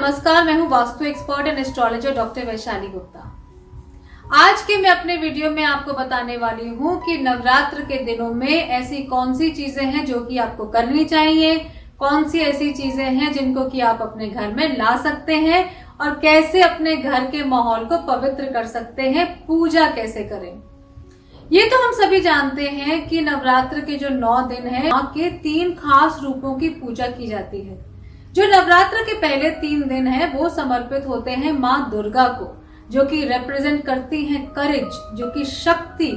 नमस्कार, मैं हूं vastu expert and astrologer doctor Vaishali Gupta. आज के मैं अपने वीडियो में आपको बताने वाली हूं कि नवरात्र के दिनों में ऐसी कौन सी चीजें हैं जो कि आपको करनी चाहिए, कौन सी ऐसी चीजें हैं जिनको कि आप अपने घर में ला सकते हैं और कैसे अपने घर के माहौल को पवित्र कर सकते हैं, पूजा कैसे करें। ये तो हम सभी जानते हैं कि नवरात्र के जो 9 दिन हैं, मां के 3 खास रूपों की पूजा की जाती है। जो नवरात्र के पहले 3 दिन हैं वो समर्पित होते हैं मां दुर्गा को, जो कि रिप्रेजेंट करती हैं करेज, जो कि शक्ति।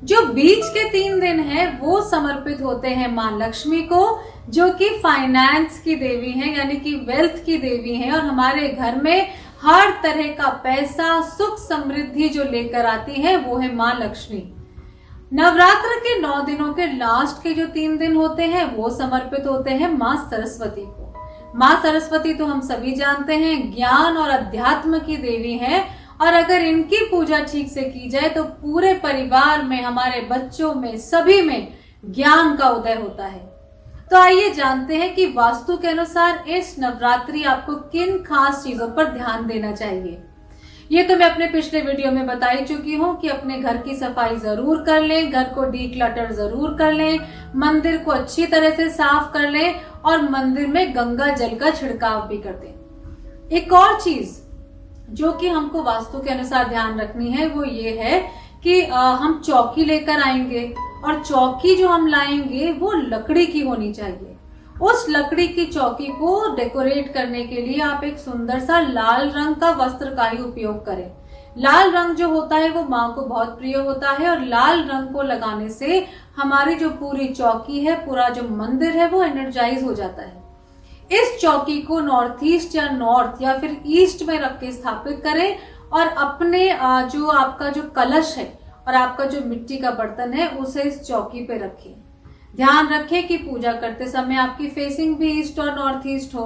जो बीच के 3 दिन हैं वो समर्पित होते हैं मां लक्ष्मी को, जो कि फाइनेंस की देवी हैं, यानी कि वेल्थ की देवी हैं, और हमारे घर में हर तरह का पैसा, सुख, समृद्धि जो लेकर आती है वो है मां लक्ष्मी। नवरात्र के 9 दिनों के लास्ट के जो 3 दिन होते हैं वो समर्पित होते हैं मां सरस्वती को। मां सरस्वती तो हम सभी जानते हैं ज्ञान और अध्यात्म की देवी हैं, और अगर इनकी पूजा ठीक से की जाए तो पूरे परिवार में, हमारे बच्चों में, सभी में ज्ञान का उदय होता है। तो आइए जानते हैं कि वास्तु के अनुसार इस नवरात्रि आपको किन खास चीजों पर ध्यान देना चाहिए। ये तो मैं अपने पिछले वीडियो में बता ही चुकी हूँ कि अपने घर की सफाई जरूर कर लें, घर को डीक्लटर जरूर कर लें, मंदिर को अच्छी तरह से साफ कर लें और मंदिर में गंगा जल का छिड़काव भी कर दें। एक और चीज जो कि हमको वास्तु के अनुसार ध्यान रखनी है वो ये है कि हम चौकी लेकर आएंगे, और चौकी जो हम लाएंगे वो लकड़ी की होनी चाहिए। उस लकड़ी की चौकी को डेकोरेट करने के लिए आप एक सुंदर सा लाल रंग का वस्त्र का ही उपयोग करें। लाल रंग जो होता है वो मां को बहुत प्रिय होता है, और लाल रंग को लगाने से हमारी जो पूरी चौकी है, पूरा जो मंदिर है वो एनर्जाइज हो जाता है। इस चौकी को नॉर्थ ईस्ट या नॉर्थ या फिर ईस्ट में रख के स्थापित करें, और अपने जो आपका जो कलश है और आपका जो मिट्टी का बर्तन है उसे इस चौकी पे रखें। ध्यान रखें कि पूजा करते समय आपकी फेसिंग भी ईस्ट और नॉर्थ ईस्ट हो,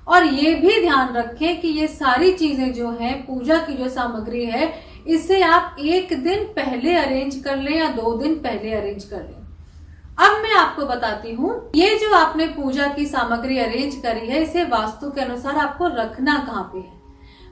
और ये भी ध्यान रखें कि ये सारी चीजें जो हैं, पूजा की जो सामग्री है, इसे आप 1 दिन पहले अरेंज कर लें या 2 दिन पहले अरेंज कर लें। अब मैं आपको बताती हूँ, ये जो आपने पूजा की सामग्री अरेंज करी है, इसे वास्तु के अनुसार आपको रखना कहाँ पे है।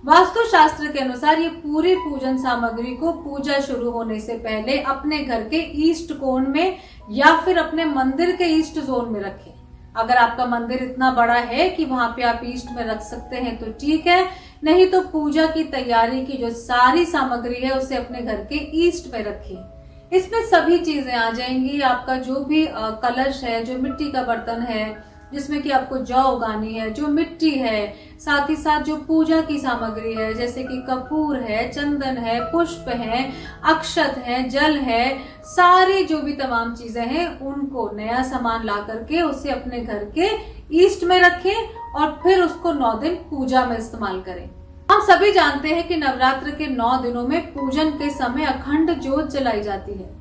वास्तु शास्त्र के अनुसार ये पूरी पूजन सामग्री को पूजा शुरू होने से पहले अपने घर के ईस्ट कोण में या फिर अपने मंदिर के ईस्ट जोन में रखें। अगर आपका मंदिर इतना बड़ा है कि वहां पे आप ईस्ट में रख सकते हैं तो ठीक है, नहीं तो पूजा की तैयारी की जो सारी सामग्री है उसे अपने घर के ईस्ट में रखें। इसमें सभी चीजें आ जाएंगी। आपका जो भी कलश है, जो मिट्टी का बर्तन है जिसमें कि आपको जौ उगानी है, जो मिट्टी है, साथ ही साथ जो पूजा की सामग्री है जैसे कि कपूर है, चंदन है, पुष्प है, अक्षत है, जल है, सारी जो भी तमाम चीजें हैं उनको नया सामान ला करके उसे अपने घर के ईस्ट में रखें और फिर उसको 9 दिन पूजा में इस्तेमाल करें। हम सभी जानते हैं कि नवरात्र के 9 दिनों में पूजन के समय अखंड ज्योत जलाई जाती है।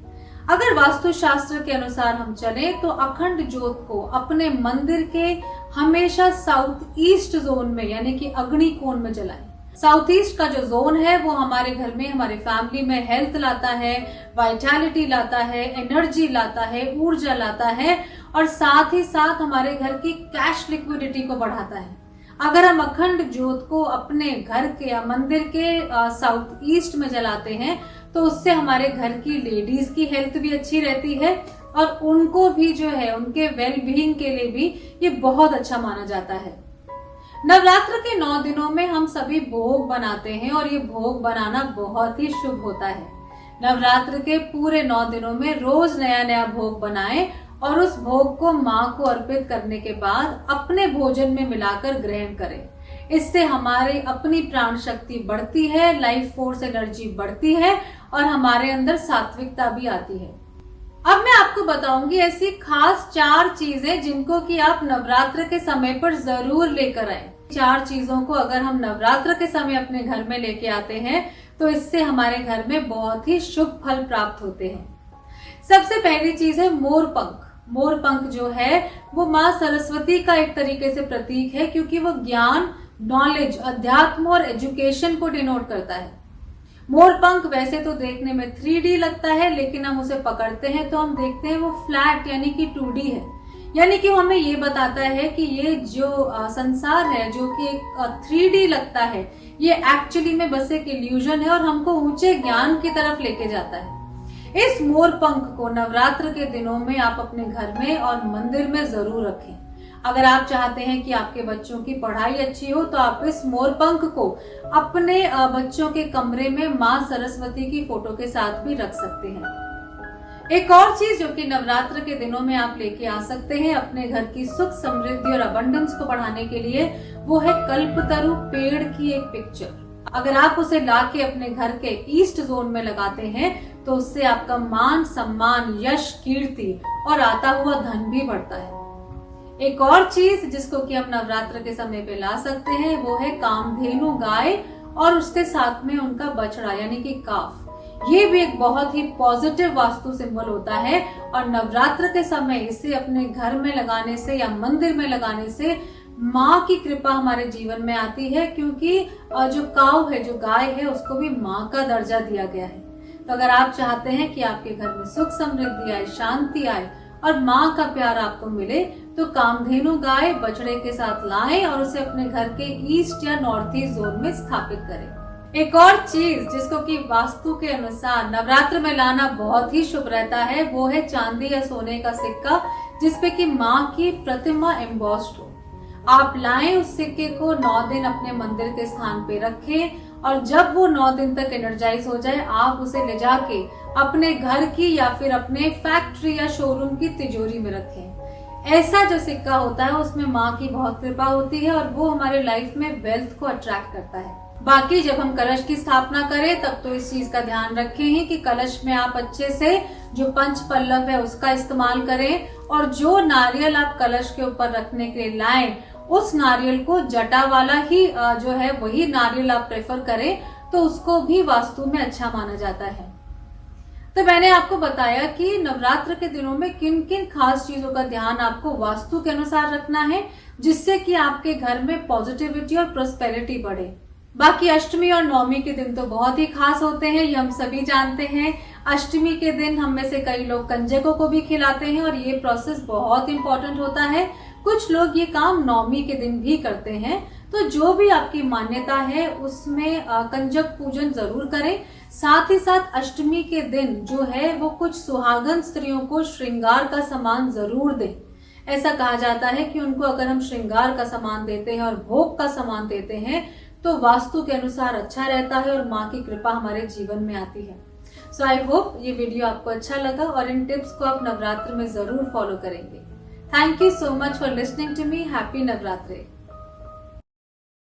अगर वास्तु शास्त्र के अनुसार हम चले तो अखंड ज्योत को अपने मंदिर के हमेशा साउथ ईस्ट जोन में, यानी कि अग्नि कोण में जलाएं। साउथ ईस्ट का जो जोन है वो हमारे घर में, हमारे फैमिली में हेल्थ लाता है, वाइटैलिटी लाता है, एनर्जी लाता है, ऊर्जा लाता है, और साथ ही साथ हमारे घर की कैश लिक्विडिटी को बढ़ाता है। अगर हम अखंड ज्योत को अपने घर के या मंदिर के साउथ ईस्ट में जलाते हैं तो उससे हमारे घर की लेडीज की हेल्थ भी अच्छी रहती है, और उनको भी जो है उनके वेल बीइंग के लिए भी ये बहुत अच्छा माना जाता है। नवरात्र के 9 दिनों में हम सभी भोग बनाते हैं, और ये भोग बनाना बहुत ही शुभ होता है। नवरात्र के पूरे 9 दिनों में रोज नया नया भोग बनाएं, और उस भोग को मां को अर्पित करने के बाद अपने भोजन में मिलाकर ग्रहण करें। इससे हमारी अपनी प्राण शक्ति बढ़ती है, लाइफ फोर्स एनर्जी बढ़ती है, और हमारे अंदर सात्विकता भी आती है। अब मैं आपको बताऊंगी ऐसी खास 4 चीजें जिनको कि आप नवरात्र के समय पर जरूर लेकर आए। 4 चीजों को अगर हम नवरात्र के समय अपने घर में लेके आते हैं तो इससे हमारे घर में बहुत ही शुभ फल प्राप्त होते हैं। सबसे पहली चीज है मोरपंख। मोरपंख जो है वो मां सरस्वती का एक तरीके से प्रतीक है, क्योंकि वो ज्ञान, नॉलेज, अध्यात्म और एजुकेशन को डिनोट करता है। मोरपंख वैसे तो देखने में 3D लगता है, लेकिन हम उसे पकड़ते हैं तो हम देखते हैं वो फ्लैट यानी कि 2D है। यानी कि हमें ये बताता है कि ये जो संसार है, जो कि एक 3D लगता है, ये एक्चुअली में बस एक इल्यूजन है और हमको ऊंचे ज्ञान की तरफ लेके जाता है। इस मोर पंख को नवरात्र के दिनों में आप अपने घर में और मंदिर में जरूर रखें। अगर आप चाहते हैं कि आपके बच्चों की पढ़ाई अच्छी हो तो आप इस मोर पंख को अपने बच्चों के कमरे में माँ सरस्वती की फोटो के साथ भी रख सकते हैं। एक और चीज जो कि नवरात्र के दिनों में आप लेके आ सकते हैं अपने घर की सुख समृद्धि और अबंडेंस को बढ़ाने के लिए, वो है कल्पतरु पेड़ की एक पिक्चर। अगर आप उसे लाके अपने घर के ईस्ट जोन में लगाते हैं तो उससे आपका मान सम्मान, यश, कीर्ति और आता हुआ धन भी बढ़ता है। एक और चीज जिसको कि हम नवरात्र के समय पे ला सकते हैं वो है कामधेनु गाय और उसके साथ में उनका बछड़ा यानी कि काफ। ये भी एक बहुत ही पॉजिटिव वास्तु सिंबल होता है और नवरात्र के समय इसे अपने घर में लगाने से या मंदिर में लगाने से माँ की कृपा हमारे जीवन में आती है, क्योंकि जो काव है, जो गाय है, उसको भी माँ का दर्जा दिया गया है। तो अगर आप चाहते हैं कि आपके घर में सुख समृद्धि आए, शांति आए और माँ का प्यार आपको मिले तो कामधेनु गाय बछड़े के साथ लाएं और उसे अपने घर के ईस्ट या नॉर्थ ईस्ट जोन में स्थापित करें। एक और चीज जिसको कि वास्तु के अनुसार नवरात्र में लाना बहुत ही शुभ रहता है वो है चांदी या सोने का सिक्का जिसपे कि माँ की प्रतिमा एम्बॉस्ड हो। आप लाएं उस सिक्के को 9 दिन अपने मंदिर के स्थान पे रखें और जब वो 9 दिन तक एनर्जाइज हो जाए आप उसे ले जाके अपने घर की या फिर अपने फैक्ट्री या शोरूम की तिजोरी में रखें। ऐसा जो सिक्का होता है उसमें माँ की बहुत कृपा होती है और वो हमारे लाइफ में वेल्थ को अट्रैक्ट करता है। बाकी जब हम कलश की स्थापना करें तब तो इस चीज का ध्यान रखें ही कि कलश में आप अच्छे से जो पंच पल्लव है उसका इस्तेमाल करें और जो नारियल आप कलश के ऊपर रखने के लिए लाएं उस नारियल को जटा वाला ही जो है वही नारियल आप प्रेफर करें तो उसको भी वास्तु में अच्छा माना जाता है। तो मैंने आपको बताया कि नवरात्र के दिनों में किन किन खास चीजों का ध्यान आपको वास्तु के अनुसार रखना है जिससे कि आपके घर में पॉजिटिविटी और प्रोस्पेरिटी बढ़े। बाकी अष्टमी और नवमी के दिन तो बहुत ही खास होते हैं, ये हम सभी जानते हैं। अष्टमी के दिन हम में से कई लोग कंजकों को भी खिलाते हैं और ये प्रोसेस बहुत इंपॉर्टेंट होता है। कुछ लोग ये काम नवमी के दिन भी करते हैं। तो जो भी आपकी मान्यता है उसमें कंजक पूजन जरूर करें। साथ ही साथ अष्टमी के दिन जो है वो कुछ सुहागन स्त्रियों को श्रृंगार का सामान जरूर दें। ऐसा कहा जाता है कि उनको अगर हम श्रृंगार का सामान देते हैं और भोग का सामान देते हैं तो वास्तु के अनुसार अच्छा रहता है और माँ की कृपा हमारे जीवन में आती है। सो आई होप ये वीडियो आपको अच्छा लगा और इन टिप्स को आप नवरात्र में जरूर फॉलो करेंगे। Thank you so much for listening to me. Happy Navratri.